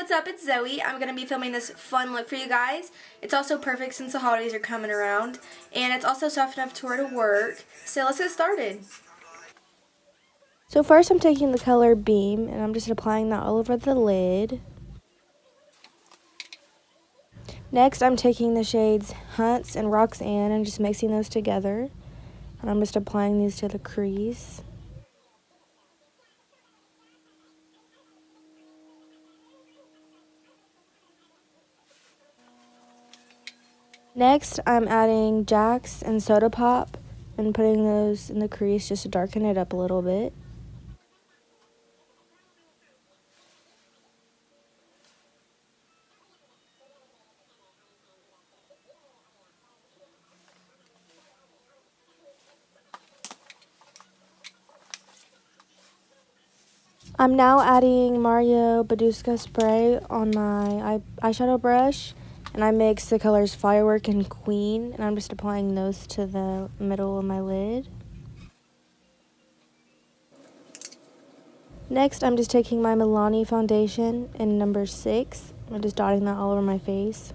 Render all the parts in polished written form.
what's up? It's Zoe. I'm going to be filming this fun look for you guys. It's also perfect since the holidays are coming around. And it's also soft enough to wear to work. So let's get started. So first I'm taking the color Beam and I'm just applying that all over the lid. Next I'm taking the shades Hunts and Roxanne and just mixing those together. And I'm just applying these to the crease. Next, I'm adding Jax and Soda Pop and putting those in the crease just to darken it up a little bit. I'm now adding Mario Badooska spray on my eyeshadow brush. And I mix the colors Firework and Queen, and I'm just applying those to the middle of my lid. Next, I'm just taking my Milani foundation in number 6. I'm just dotting that all over my face.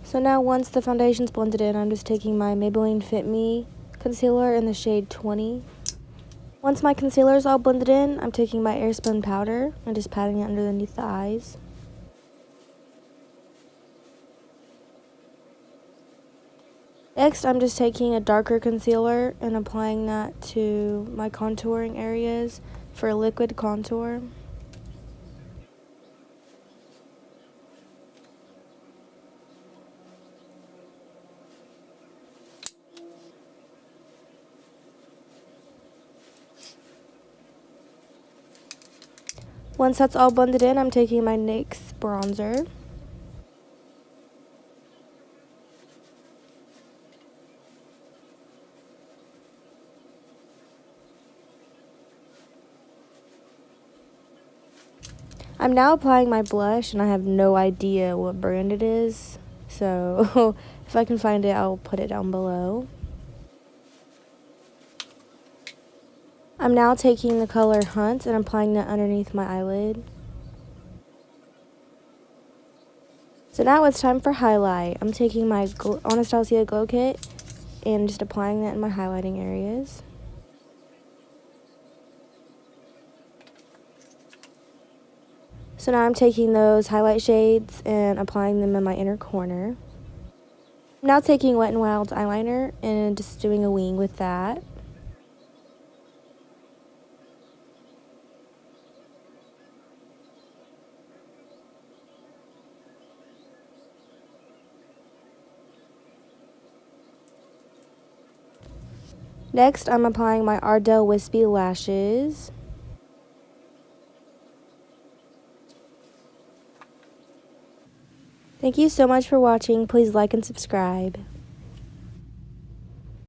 So now once the foundation's blended in, I'm just taking my Maybelline Fit Me concealer in the shade 20. Once my concealer is all blended in, I'm taking my Airspun powder and just patting it underneath the eyes. Next, I'm just taking a darker concealer and applying that to my contouring areas for a liquid contour. Once that's all blended in, I'm taking my NYX bronzer. I'm now applying my blush, and I have no idea what brand it is, so if I can find it, I'll put it down below. I'm now taking the color Hunt and applying that underneath my eyelid. So now it's time for highlight. I'm taking my Anastasia Glow Kit and just applying that in my highlighting areas. So now I'm taking those highlight shades and applying them in my inner corner. I'm now taking Wet n Wild's eyeliner and just doing a wing with that. Next, I'm applying my Ardell Wispy lashes. Thank you so much for watching. Please like and subscribe.